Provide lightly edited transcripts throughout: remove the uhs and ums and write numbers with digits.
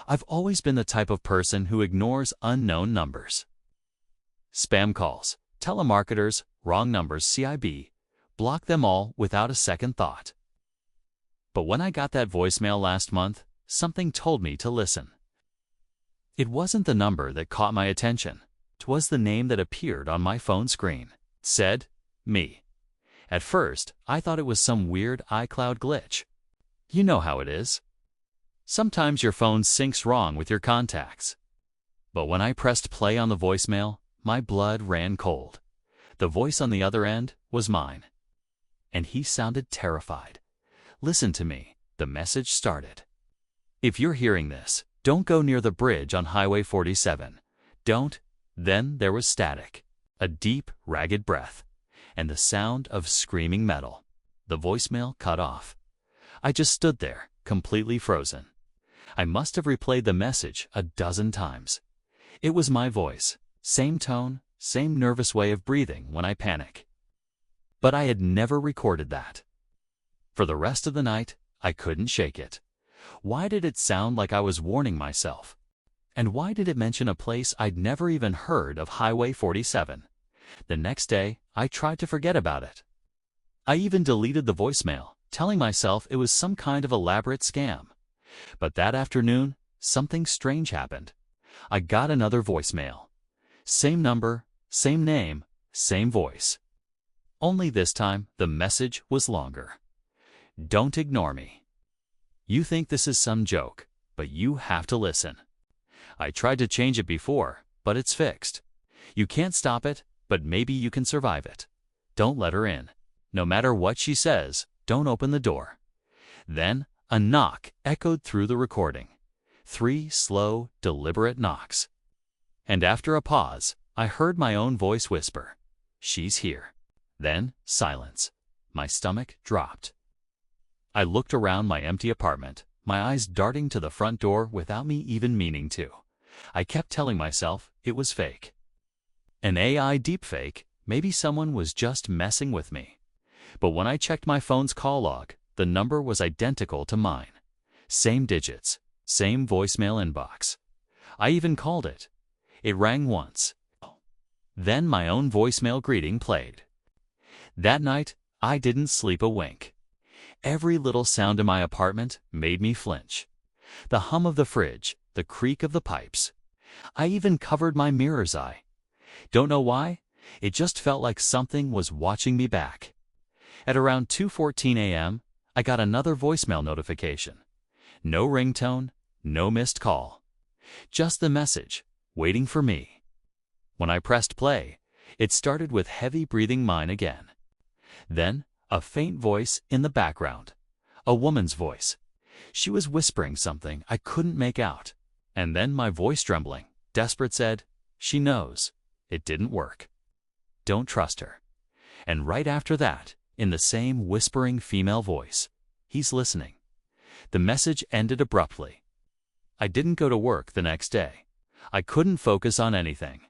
I've always been the type of person who ignores unknown numbers. Spam calls, telemarketers, wrong numbers, CIB, block them all without a second thought. But when I got that voicemail last month, something told me to listen. It wasn't the number that caught my attention. It was the name that appeared on my phone screen. It said, me. At first, I thought it was some weird iCloud glitch. You know how it is. Sometimes your phone syncs wrong with your contacts. But when I pressed play on the voicemail, my blood ran cold. The voice on the other end was mine. And he sounded terrified. Listen to me, the message started. If you're hearing this, don't go near the bridge on Highway 47. Don't. Then there was static, a deep, ragged breath, and the sound of screaming metal. The voicemail cut off. I just stood there, completely frozen. I must have replayed the message a dozen times. It was my voice, same tone, same nervous way of breathing when I panic. But I had never recorded that. For the rest of the night, I couldn't shake it. Why did it sound like I was warning myself? And why did it mention a place I'd never even heard of, Highway 47? The next day, I tried to forget about it. I even deleted the voicemail, telling myself it was some kind of elaborate scam. But that afternoon, something strange happened. I got another voicemail. Same number, same name, same voice. Only this time, the message was longer. Don't ignore me. You think this is some joke, but you have to listen. I tried to change it before, but it's fixed. You can't stop it, but maybe you can survive it. Don't let her in. No matter what she says, don't open the door. Then, a knock echoed through the recording. 3 slow, deliberate knocks. And after a pause, I heard my own voice whisper, "She's here." Then, silence. My stomach dropped. I looked around my empty apartment, my eyes darting to the front door without me even meaning to. I kept telling myself it was fake. An AI deepfake, maybe someone was just messing with me. But when I checked my phone's call log, the number was identical to mine. Same digits, same voicemail inbox. I even called it. It rang once. Then my own voicemail greeting played. That night, I didn't sleep a wink. Every little sound in my apartment made me flinch. The hum of the fridge, the creak of the pipes. I even covered my mirror's eye. Don't know why, it just felt like something was watching me back. At around 2:14 a.m., I got another voicemail notification. No ringtone, no missed call. Just the message, waiting for me. When I pressed play, it started with heavy breathing mine again. Then, a faint voice in the background. A woman's voice. She was whispering something I couldn't make out. And then my voice trembling, desperate, said, "She knows. It didn't work. Don't trust her." And right after that, in the same whispering female voice, "He's listening." The message ended abruptly. I didn't go to work the next day. I couldn't focus on anything.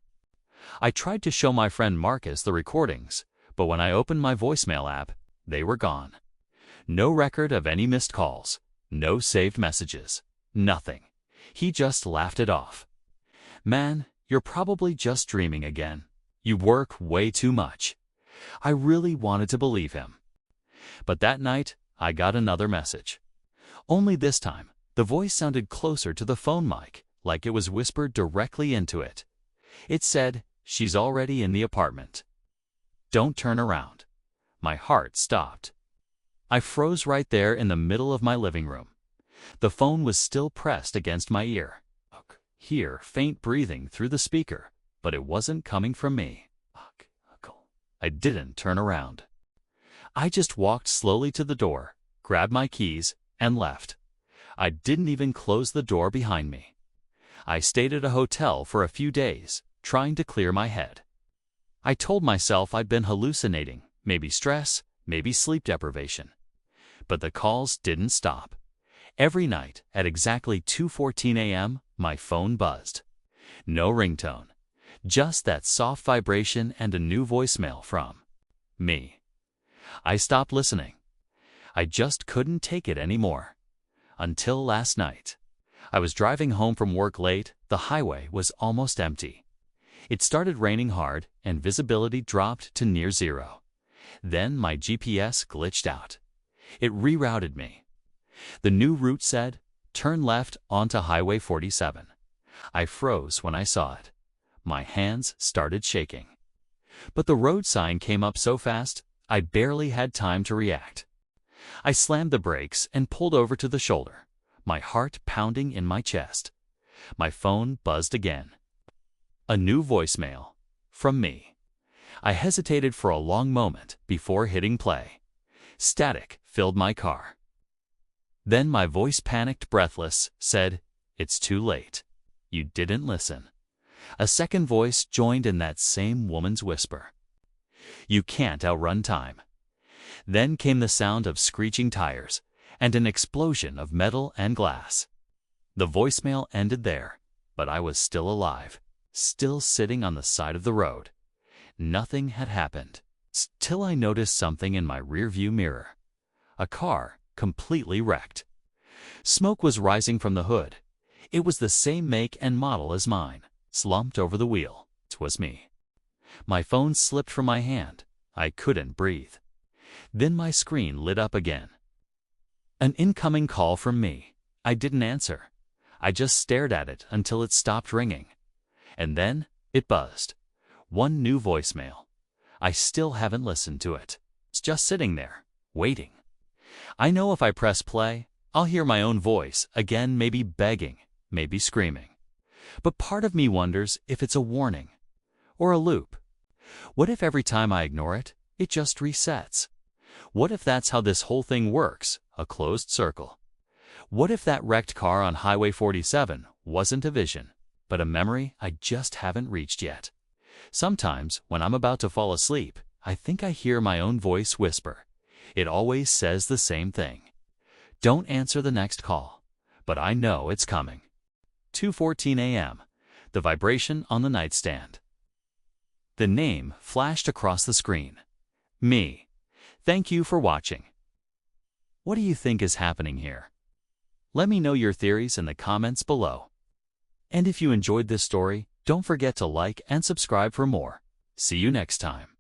I tried to show my friend Marcus the recordings, but when I opened my voicemail app, they were gone. No record of any missed calls, no saved messages, nothing. He just laughed it off. "Man, you're probably just dreaming again. You work way too much." I really wanted to believe him. But that night, I got another message. Only this time, the voice sounded closer to the phone mic, like it was whispered directly into it. It said, "She's already in the apartment. Don't turn around." My heart stopped. I froze right there in the middle of my living room. The phone was still pressed against my ear. Hear faint breathing through the speaker, but it wasn't coming from me. I didn't turn around. I just walked slowly to the door, grabbed my keys, and left. I didn't even close the door behind me. I stayed at a hotel for a few days, trying to clear my head. I told myself I'd been hallucinating, maybe stress, maybe sleep deprivation. But the calls didn't stop. Every night, at exactly 2:14 a.m., my phone buzzed. No ringtone. Just that soft vibration and a new voicemail from me. I stopped listening. I just couldn't take it anymore. Until last night. I was driving home from work late. The highway was almost empty. It started raining hard, and visibility dropped to near zero. Then my GPS glitched out. It rerouted me. The new route said, "Turn left onto Highway 47. I froze when I saw it. My hands started shaking. But the road sign came up so fast, I barely had time to react. I slammed the brakes and pulled over to the shoulder, my heart pounding in my chest. My phone buzzed again. A new voicemail. From me. I hesitated for a long moment before hitting play. Static filled my car. Then my voice, panicked, breathless, said, "It's too late. You didn't listen." A second voice joined in that same woman's whisper. "You can't outrun time." Then came the sound of screeching tires and an explosion of metal and glass. The voicemail ended there, but I was still alive, still sitting on the side of the road. Nothing had happened, till I noticed something in my rearview mirror. A car, completely wrecked. Smoke was rising from the hood. It was the same make and model as mine, slumped over the wheel. It was me. My phone slipped from my hand. I couldn't breathe. Then my screen lit up again. An incoming call from me. I didn't answer. I just stared at it until it stopped ringing. And then it buzzed. One new voicemail. I still haven't listened to it. It's just sitting there, waiting. I know if I press play, I'll hear my own voice again, maybe begging, maybe screaming. But part of me wonders if it's a warning or a loop. What if every time I ignore it, it just resets? What if that's how this whole thing works, a closed circle? What if that wrecked car on Highway 47 wasn't a vision, but a memory I just haven't reached yet? Sometimes, when I'm about to fall asleep, I think I hear my own voice whisper. It always says the same thing. Don't answer the next call, but I know it's coming. 2:14 a.m. The vibration on the nightstand. The name flashed across the screen. Me. Thank you for watching. What do you think is happening here? Let me know your theories in the comments below. And if you enjoyed this story, don't forget to like and subscribe for more. See you next time.